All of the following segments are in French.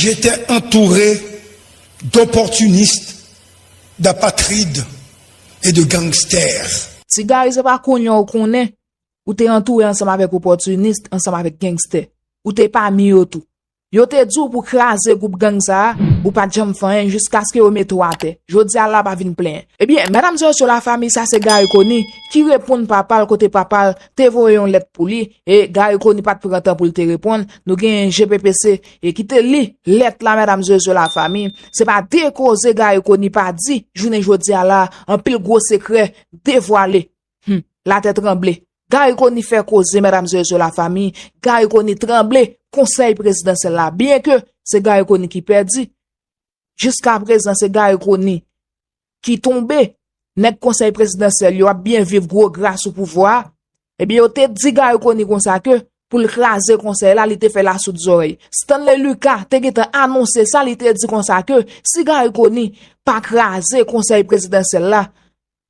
J'étais entouré d'opportunistes, d'apatrides et de gangsters. Si gars, c'est pas qu'on connaît, ou t'es entouré ensemble avec opportunistes, ensemble avec gangsters, ou t'es pas mis au tout. Yo te dit pour craser groupe gang ça, ou pas jam fin jusqu'à ce que yo mette à terre. Jodi a la pas vinn plein. Eh bien, mesdames et messieurs la famille, ça c'est gars koni qui répond papa côté papa, te voyé une lettre pour lui et gars koni pas de prendre temps pour te répondre. Nous gen GPPC et qui te lit lettre là mesdames et messieurs la famille, c'est pas décauser gars koni pas dit journée jodi a là un pile gros secret dévoilé. La tête tremblée. Gars koni fait causer mesdames et messieurs la famille, gars koni tremblé. Conseil présidentiel là, bien que c'est gars Koni qui perdu. Jusqu'à présent, c'est gars Koni qui tombé. Net conseil présidentiel, yo a bien vivre gros grâce au pouvoir. Eh bien, yo te dit gars Koni comme ça que pour le craser conseil là, il te fait la sous des oreilles. Stanley Lucas te gete annoncé ça, il te dit comme ça que si gars Koni pas craser conseil présidentiel là,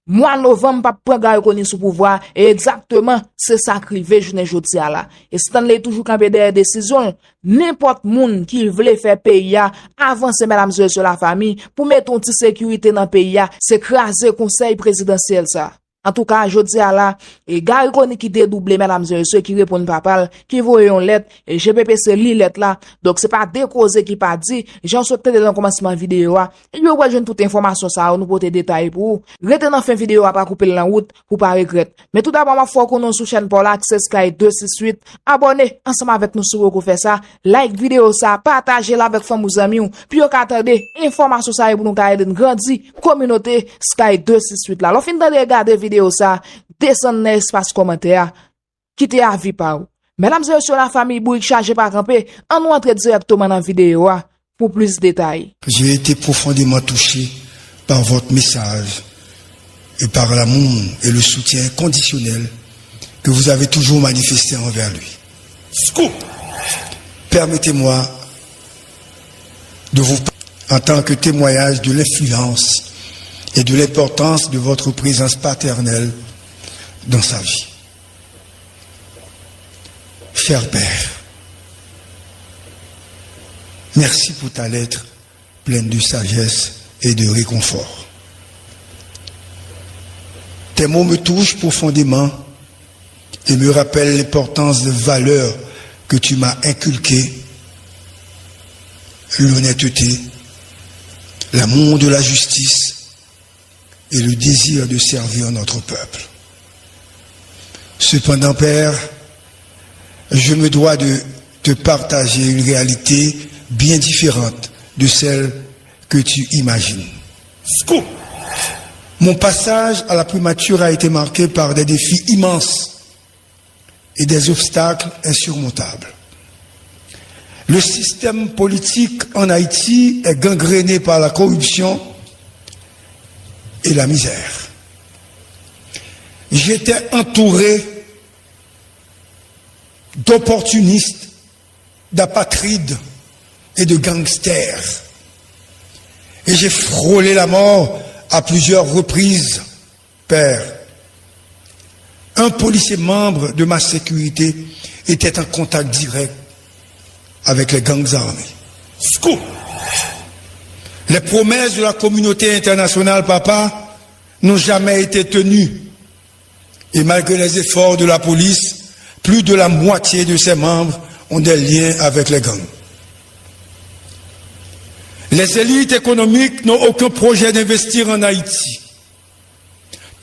mois novembre pas prendre gars Koni sous pouvoir et exactement c'est ça crivé journée jodi a là et Stanley toujours campé derrière décision n'importe monde qui veut faire pays avancer mesdames et messieurs la famille pour mettre une petite sécurité dans pays c'est craser conseil présidentiel ça. En tout cas, jodi a là, et gars Koni qui dédoublé, mesdames et messieurs, qui répondent papa, qui voyent une lettre, et GPPC lit lettre là. Donc, c'est pas décausé qui pas dit. J'en souhaite dans le commencement vidéo, et yo ouais, toute information ça, nous porter détail pour. Rete dans fin vidéo, pas couper la route, pour pas regretter. Mais tout d'abord, ma foi qu'on nous sous chaîne pour l'accès Sky 268. Abonnez, ensemble avec nous sur vous faire ça. Like vidéo ça, partagez la avec famille amis, puis yo attendez, information ça, pour nous aider grandir, communauté Sky 268 là. L'on fin de regarder vidéo ça, descend dans l'espace commentaire, quittez avis par vous. Mesdames et messieurs la famille, Bouygues chargé par camper, on entre directement dans la vidéo pour plus de détails. J'ai été profondément touché par votre message et par l'amour et le soutien conditionnel que vous avez toujours manifesté envers lui. Scoop! Permettez-moi de vous parler en tant que témoignage de l'influence et de l'importance de votre présence paternelle dans sa vie. Cher Père, merci pour ta lettre pleine de sagesse et de réconfort. Tes mots me touchent profondément et me rappellent l'importance des valeurs que tu m'as inculquées, l'honnêteté, l'amour de la justice, et le désir de servir notre peuple. Cependant, Père, je me dois de te partager une réalité bien différente de celle que tu imagines. Scoop! Mon passage à la primature a été marqué par des défis immenses et des obstacles insurmontables. Le système politique en Haïti est gangréné par la corruption et la misère. J'étais entouré d'opportunistes, d'apatrides et de gangsters. Et j'ai frôlé la mort à plusieurs reprises, Père. Un policier membre de ma sécurité était en contact direct avec les gangs armés. Scoop! Les promesses de la communauté internationale, papa, n'ont jamais été tenues. Et malgré les efforts de la police, plus de la moitié de ses membres ont des liens avec les gangs. Les élites économiques n'ont aucun projet d'investir en Haïti.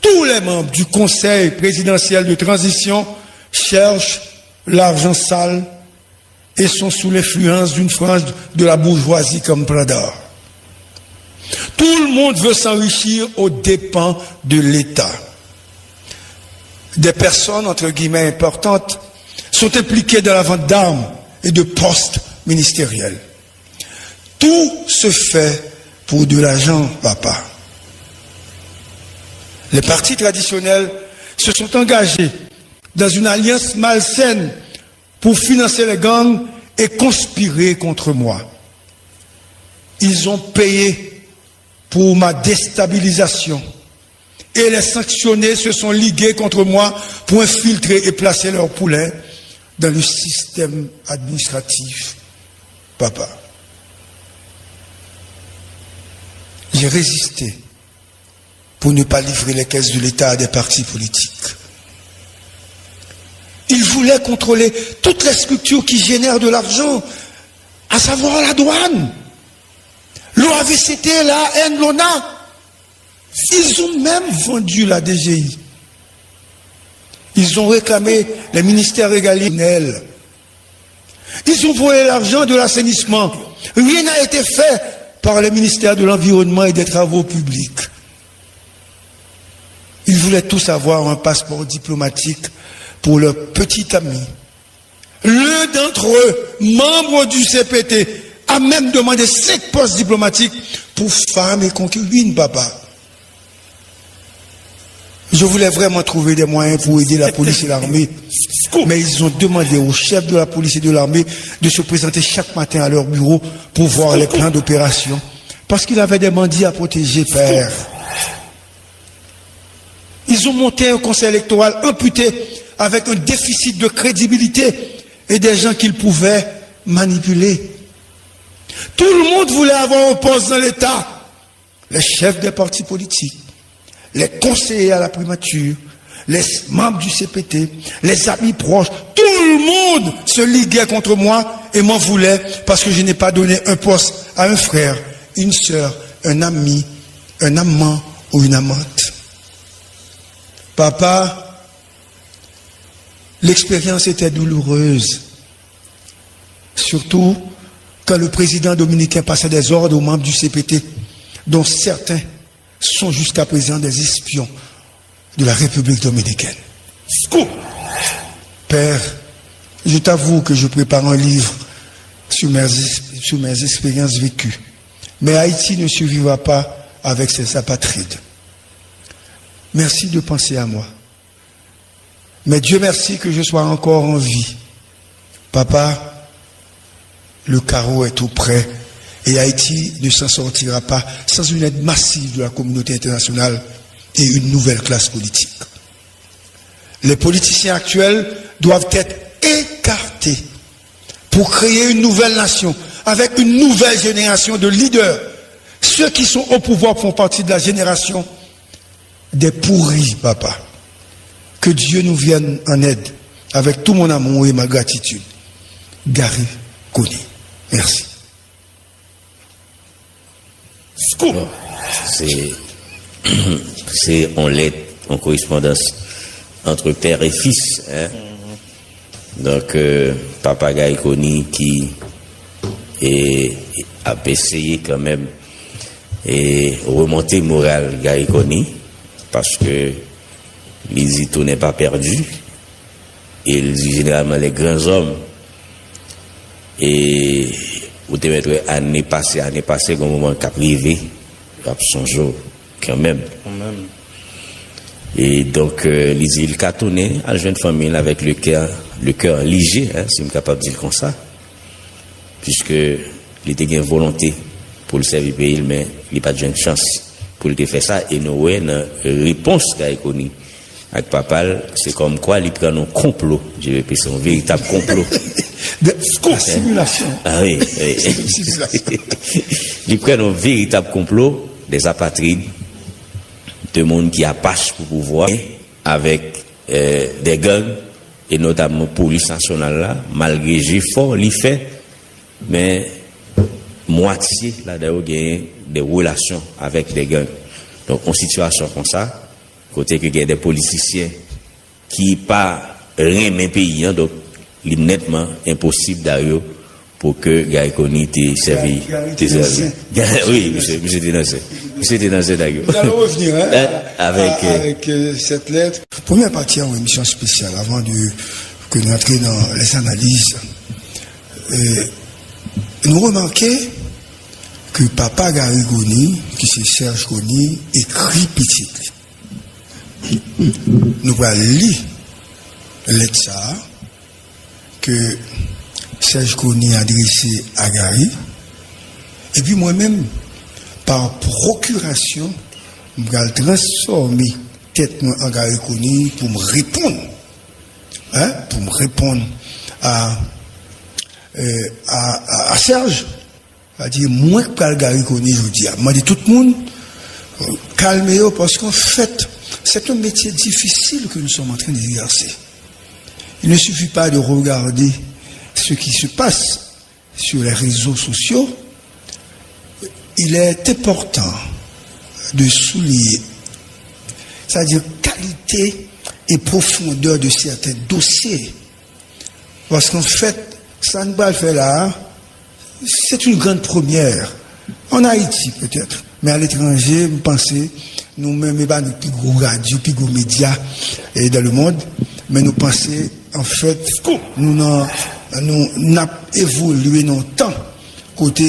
Tous les membres du Conseil présidentiel de transition cherchent l'argent sale et sont sous l'influence d'une frange de la bourgeoisie comme Prador. Tout le monde veut s'enrichir aux dépens de l'État. Des personnes, entre guillemets, importantes, sont impliquées dans la vente d'armes et de postes ministériels. Tout se fait pour de l'argent, papa. Les partis traditionnels se sont engagés dans une alliance malsaine pour financer les gangs et conspirer contre moi. Ils ont payé pour ma déstabilisation. Et les sanctionnés se sont ligués contre moi pour infiltrer et placer leurs poulains dans le système administratif. Papa. j'ai résisté pour ne pas livrer les caisses de l'État à des partis politiques. Il voulait contrôler toutes les structures qui génèrent de l'argent, à savoir la douane, l'OAVCT, la AN, l'ONA. Ils ont même vendu la DGI. Ils ont réclamé les ministères régaliens. Ils ont volé l'argent de l'assainissement. Rien n'a été fait par le ministère de l'Environnement et des Travaux publics. Ils voulaient tous avoir un passeport diplomatique pour leur petit ami. L'un d'entre eux, membre du CPT, a même demandé 5 postes diplomatiques pour femmes et concubines, papa. Je voulais vraiment trouver des moyens pour aider la police et l'armée. Mais ils ont demandé au chef de la police et de l'armée de se présenter chaque matin à leur bureau pour voir les plans d'opération. Parce qu'il avait des bandits à protéger, père. Ils ont monté un conseil électoral amputé avec un déficit de crédibilité et des gens qu'ils pouvaient manipuler. Tout le monde voulait avoir un poste dans l'État. Les chefs des partis politiques, les conseillers à la primature, les membres du CPT, les amis proches, tout le monde se liguait contre moi et m'en voulait parce que je n'ai pas donné un poste à un frère, une sœur, un ami, un amant ou une amante. Papa, l'expérience était douloureuse, surtout quand le président dominicain passait des ordres aux membres du CPT, dont certains sont jusqu'à présent des espions de la République dominicaine. Père, je t'avoue que je prépare un livre sur mes expériences vécues. Mais Haïti ne survivra pas avec ses apatrides. Merci de penser à moi. Mais Dieu merci que je sois encore en vie. Papa, le carreau est tout près. Et Haïti ne s'en sortira pas sans une aide massive de la communauté internationale et une nouvelle classe politique. Les politiciens actuels doivent être écartés pour créer une nouvelle nation avec une nouvelle génération de leaders. Ceux qui sont au pouvoir font partie de la génération des pourris, papa. Que Dieu nous vienne en aide avec tout mon amour et ma gratitude. Gary Koni. Merci. Bon, c'est en lettre, en correspondance entre père et fils. Hein? Donc, Papa Gary Koni qui a essayé quand même et remonter morale Gary Koni parce que les tout n'est pas perdu. Et il dit généralement les grands hommes et vous devez mettre année passée comme moment cap privé à son jour quand même. Et donc il a tourné à la jeune famille avec le cœur léger, hein, si je suis capable de dire comme ça, puisque il était une volonté pour le servir pays, mais il n'a pas de chance pour le faire ça. Et nous avons une réponse qu'a connue avec papa, c'est comme quoi il prend un complot, je vais passer un véritable complot. De simulation. Ah oui, oui. Il prend un véritable complot des apatrides, de monde qui apache pour pouvoir, avec des gangs, et notamment police nationale là, malgré l'effort, il fait, mais moitié là-dedans gagne des relations avec des gangs. Donc en situation comme ça, côté que il y a des politiciens qui pas rien mais pays, hein, donc il est nettement impossible d'ailleurs pour que Gary Koni t'ait servi. Oui, monsieur dénoncé. Monsieur dénoncé d'ailleurs. Nous allons revenir hein, avec cette lettre. Première partie en émission spéciale, avant que nous entrions dans les analyses. Nous remarquons que Papa Gary Koni, qui c'est Serge Koni, écrit petit. Nous allons lire lettre ça que Serge Koni a adressé à Gary. Et puis moi-même, par procuration, je vais transformer tête en Gary Koni pour me répondre. Hein, pour me répondre à Serge. C'est-à-dire, moi, que Gary Koni, je dis, je dis tout le monde, calmez-vous parce qu'en fait, c'est un métier difficile que nous sommes en train d'exercer. Il ne suffit pas de regarder ce qui se passe sur les réseaux sociaux. Il est important de souligner, c'est-à-dire qualité et profondeur de certains dossiers. Parce qu'en fait, ça ne va le faire là, c'est une grande première. En Haïti peut-être, mais à l'étranger, vous pensez, nous-mêmes, nous sommes les plus gros radios, plus gros médias dans le monde, mais nous pensons, en fait, nous avons évolué dans le temps côté